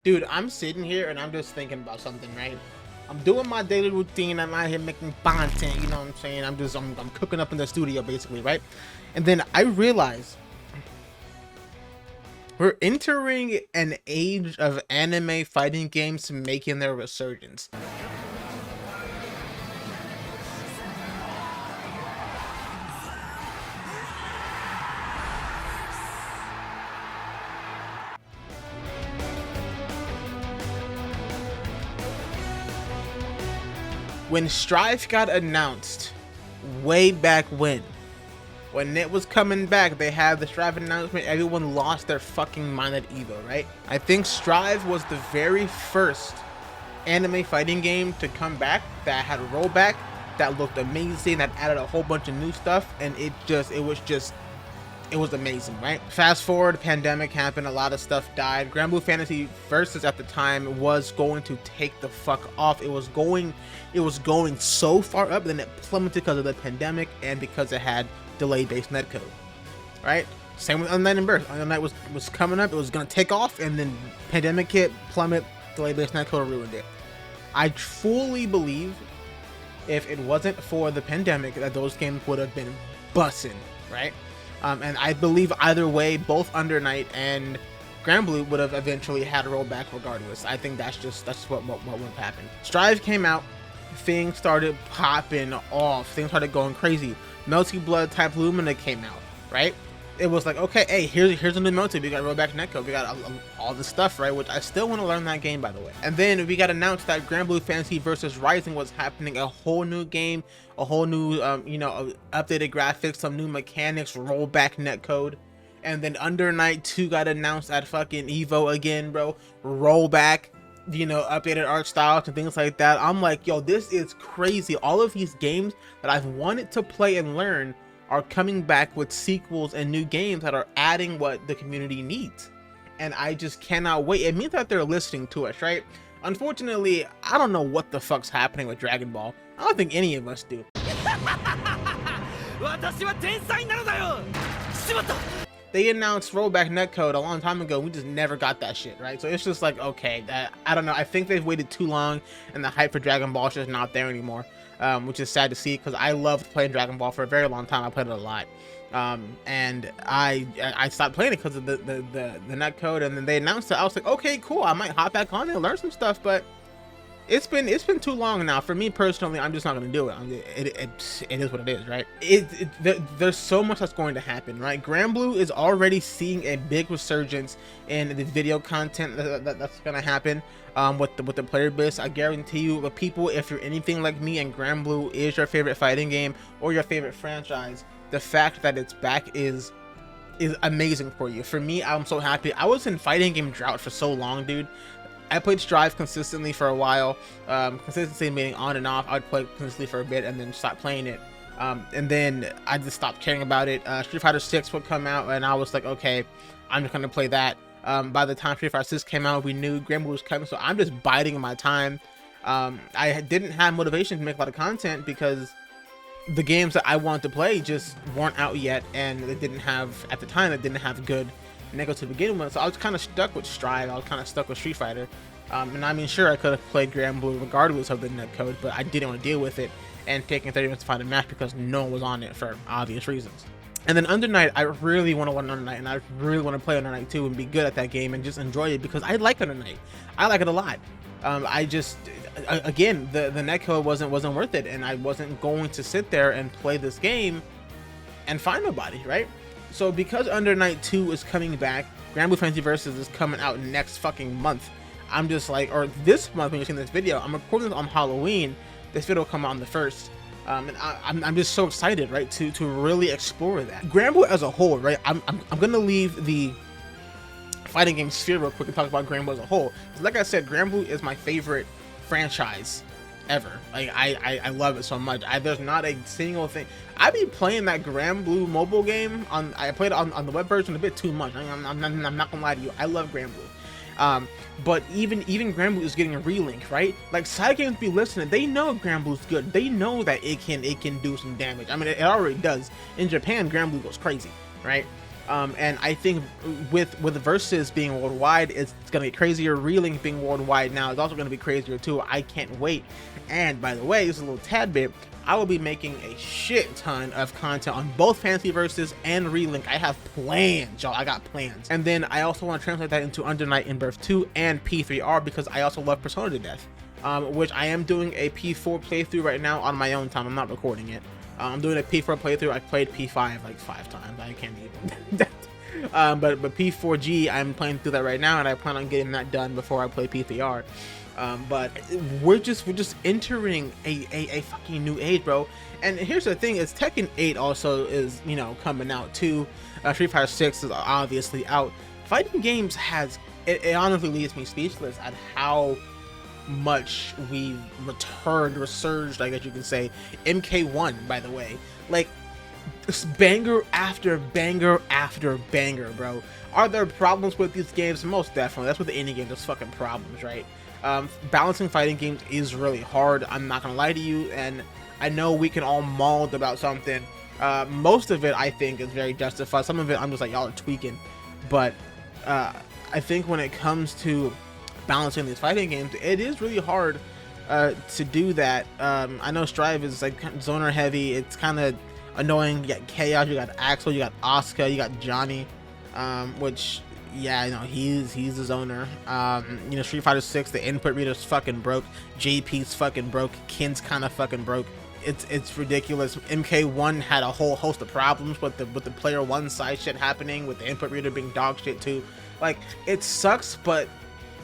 Dude, I'm sitting here and I'm just thinking about something, right? I'm doing my daily routine. I'm out here making content, you know what I'm saying? I'm cooking up in the studio basically, right? And then I realize we're entering an age of anime fighting games making their resurgence. When Strife got announced way back when it was coming back, they had the Strive announcement, everyone lost their fucking mind at Evo, right? I think Strive was the very first anime fighting game to come back that had a rollback, that looked amazing, that added a whole bunch of new stuff, and it was amazing, right? Fast forward, pandemic happened, a lot of stuff died. Granblue Fantasy Versus at the time was going to take the fuck off. It was going so far up, then it plummeted because of the pandemic and because it had delay based netcode, right? Same with Unlight and Birth. Unlight was coming up, it was gonna take off, and then pandemic hit, plummet, delay based netcode ruined it. I fully believe if it wasn't for the pandemic that those games would have been bussin', right? And I believe either way, both Under Night and Granblue would have eventually had a rollback regardless. I think that's what would have happened. Strive came out, things started popping off, things started going crazy. Meltyblood type Lumina came out, right? It was like, okay, hey, here's a new Melty. We got rollback netcode, we got all this stuff, right? Which I still want to learn that game, by the way. And then we got announced that Granblue Fantasy Versus Rising was happening, a whole new game, a whole new, updated graphics, some new mechanics, rollback netcode. And then Under Night 2 got announced at fucking Evo again, bro. Rollback, updated art styles and things like that. I'm like, yo, this is crazy. All of these games that I've wanted to play and learn are coming back with sequels and new games that are adding what the community needs. And I just cannot wait. It means that they're listening to us, right? Unfortunately, I don't know what the fuck's happening with Dragon Ball. I don't think any of us do. They announced rollback netcode a long time ago. We just never got that shit, right? So it's just like, okay, I don't know. I think they've waited too long and the hype for Dragon Ball is just not there anymore. Which is sad to see because I loved playing Dragon Ball for a very long time. I played it a lot, and I stopped playing it because of the netcode. And then they announced it. I was like, okay, cool. I might hop back on and learn some stuff, but it's been too long now. For me personally, I'm just not gonna do it. It is what it is, right? There's so much that's going to happen, right? Granblue is already seeing a big resurgence in the video content that's gonna happen with the player base. I guarantee you, the people, if you're anything like me and Granblue is your favorite fighting game or your favorite franchise, the fact that it's back is amazing for you. For me, I'm so happy. I was in fighting game drought for so long, dude. I played Strive consistently for a while. Consistency meaning on and off. I'd play consistently for a bit and then stop playing it. And then I just stopped caring about it. Street Fighter 6 would come out and I was like, okay, I'm just gonna play that. By the time Street Fighter 6 came out, we knew Granblue was coming, so I'm just biding my time. I didn't have motivation to make a lot of content because the games that I wanted to play just weren't out yet, and they didn't have, at the time, it didn't have good netcode to begin with, so I was kind of stuck with Strive. I was kind of stuck with Street Fighter, and I mean, sure, I could have played Granblue regardless of the netcode, but I didn't want to deal with it and taking 30 minutes to find a match because no one was on it for obvious reasons. And then Under Night, I really want to learn Under Night, and I really want to play Under Night 2 and be good at that game and just enjoy it because I like Under Night. I like it a lot. I just, again, the netcode wasn't worth it, and I wasn't going to sit there and play this game and find nobody, right? So because Under Night 2 is coming back, Granblue Fantasy Versus is coming out next fucking month. I'm just like, or this month when you're seeing this video, I'm recording this on Halloween. This video will come out on the 1st. And I'm just so excited, right, to really explore that. Granblue as a whole, right, I'm gonna leave the fighting game sphere real quick and talk about Granblue as a whole. Like I said, Granblue is my favorite franchise ever. Like I love it so much. There's not a single thing. I've been playing that Granblue mobile game I played it on the web version a bit too much. I'm not gonna lie to you. I love Granblue. But even Granblue is getting a relink, right? Like, side games be listening. They know Granblue's good. They know that it can do some damage. I mean, it already does. In Japan, Granblue goes crazy, right? And I think with Versus being worldwide, it's gonna get crazier. Relink being worldwide now is also gonna be crazier too. I can't wait. And by the way, just a little tad bit, I will be making a shit ton of content on both Fantasy Versus and Relink. I have plans, y'all. I got plans. And then I also want to translate that into Under Night in Birth 2 and P3R, because I also love Persona to death. Which I am doing a P4 playthrough right now on my own time. I'm not recording it. I'm doing a P4 playthrough. I played P5 like 5 times. I can't even. But P4G, I'm playing through that right now, and I plan on getting that done before I play P3R. But we're just entering a fucking new age, bro. And here's the thing: is Tekken 8 also is, you know, coming out too. Street Fighter 6 is obviously out. Fighting games has it honestly leaves me speechless at how much we've resurged, I guess you can say. MK1, by the way, like banger after banger after banger, bro. Are there problems with these games? Most definitely. That's what the indie game, there's fucking problems, right? Balancing fighting games is really hard, I'm not gonna lie to you, and I know we can all maul about something. Most of it I think is very justified. Some of it I'm just like, y'all are tweaking. But I think when it comes to balancing these fighting games, it is really hard to do that. I know Strive is like zoner heavy. It's kind of annoying. You got Chaos, you got Axel, you got Asuka, you got Johnny, which, yeah, you know, he's a zoner. You know, Street Fighter 6, the input reader's fucking broke. JP's fucking broke. Kin's kind of fucking broke. It's ridiculous. MK1 had a whole host of problems with the player one side shit happening, with the input reader being dog shit too. Like, it sucks, but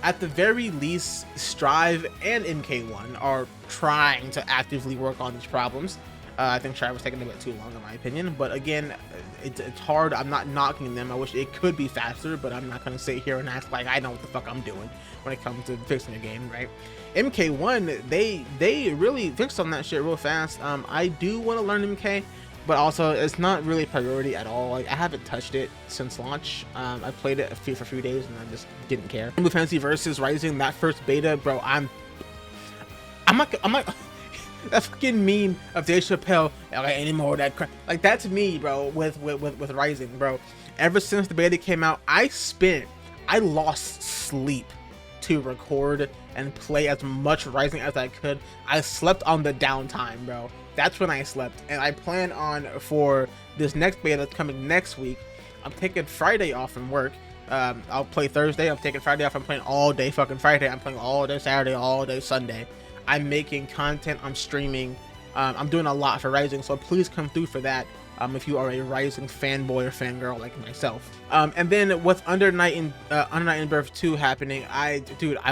at the very least, Strive and MK1 are trying to actively work on these problems. I think Strive was taking a bit too long, in my opinion. But again, it's hard. I'm not knocking them. I wish it could be faster, but I'm not going to sit here and act like I know what the fuck I'm doing when it comes to fixing a game, right? MK1, they really fixed on that shit real fast. I do want to learn MK, but also it's not really a priority at all. Like, I haven't touched it since launch. I played it for a few days and I just didn't care. Granblue Fantasy Versus Rising, that first beta, bro, I'm not that fucking meme of Dave Chappelle, like, any more of that crap. Like, that's me, bro, with Rising, bro. Ever since the beta came out, I lost sleep to record and play as much Rising as I could. I slept on the downtime, bro. That's when I slept. And I plan on, for this next beta that's coming next week, I'm taking Friday off from work. I'll play Thursday. I'm taking Friday off. I'm playing all day fucking Friday. I'm playing all day Saturday, all day Sunday. I'm making content, I'm streaming, I'm doing a lot for Rising, so please come through for that if you are a Rising fanboy or fangirl like myself. And then with Under Night in Birth 2 happening, I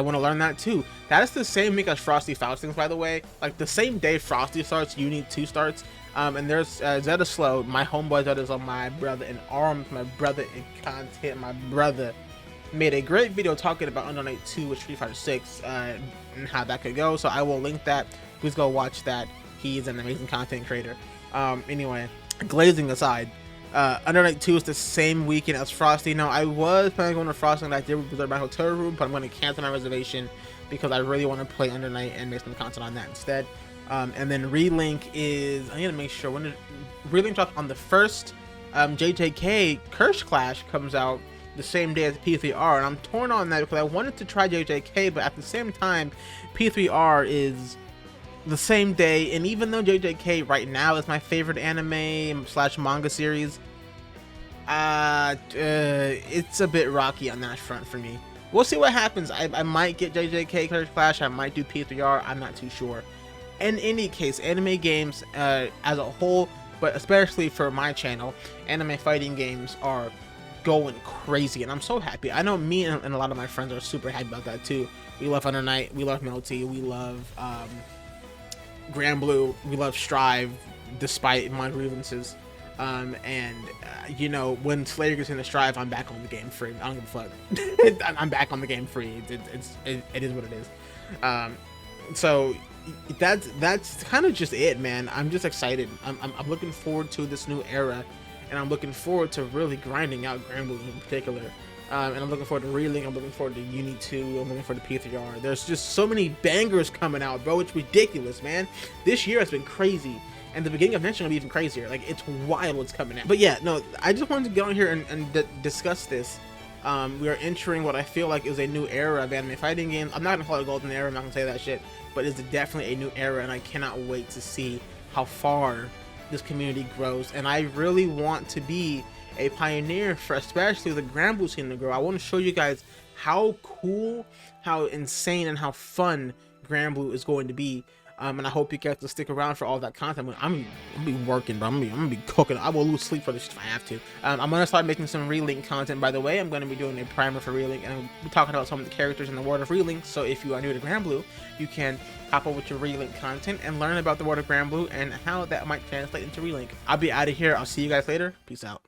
want to learn that too. That is the same week as Frosty Faustings, by the way. Like, the same day Frosty starts, Unit 2 starts. And there's Zeta Slow, my homeboy Zeta's on my brother in arms, my brother in content, my brother made a great video talking about Under Night 2 with Street Fighter 6 and how that could go, so I will link that. Please go watch that. He's an amazing content creator. Anyway, glazing aside, Under Night 2 is the same weekend as Frosty. Now, I was planning on going to Frosty and I did reserve my hotel room, but I'm going to cancel my reservation because I really want to play Under Night and make some content on that instead. And then Relink is, I need to make sure, when Relink drops on the 1st, JJK Curse Clash comes out the same day as P3R, and I'm torn on that because I wanted to try JJK, but at the same time, P3R is the same day, and even though JJK right now is my favorite anime / manga series, it's a bit rocky on that front for me. We'll see what happens. I might get JJK Curse Clash, I might do P3R, I'm not too sure. In any case, anime games as a whole, but especially for my channel, anime fighting games are going crazy, and I'm so happy. I know me and a lot of my friends are super happy about that too. We love Under Night, we love Melty, we love Granblue, we love Strive, despite my grievances. You know, when Slayer gets into Strive, I'm back on the game free. I don't give a fuck. I'm back on the game free. It is what it is. So that's kind of just it, man. I'm just excited. I'm looking forward to this new era, and I'm looking forward to really grinding out Granblue in particular. And I'm looking forward to Relink. I'm looking forward to Uni 2. I'm looking forward to P3R. There's just so many bangers coming out, bro. It's ridiculous, man. This year has been crazy. And the beginning of next year will be even crazier. Like, it's wild what's coming out. But yeah, no, I just wanted to get on here and discuss this. We are entering what I feel like is a new era of anime fighting games. I'm not going to call it a golden era. I'm not going to say that shit. But it's definitely a new era, and I cannot wait to see how far this community grows. And I really want to be a pioneer for especially the Granblue scene to grow. I want to show you guys how cool, how insane, and how fun Granblue is going to be. And I hope you guys will stick around for all that content. I'm gonna be working, bro. I'm gonna be cooking. I will lose sleep for this if I have to. I'm gonna start making some Relink content, by the way. I'm gonna be doing a primer for Relink, and I'm be talking about some of the characters in the world of Relink. So if you are new to Granblue, you can hop over to Relink content and learn about the world of Granblue and how that might translate into Relink. I'll be out of here. I'll see you guys later. Peace out.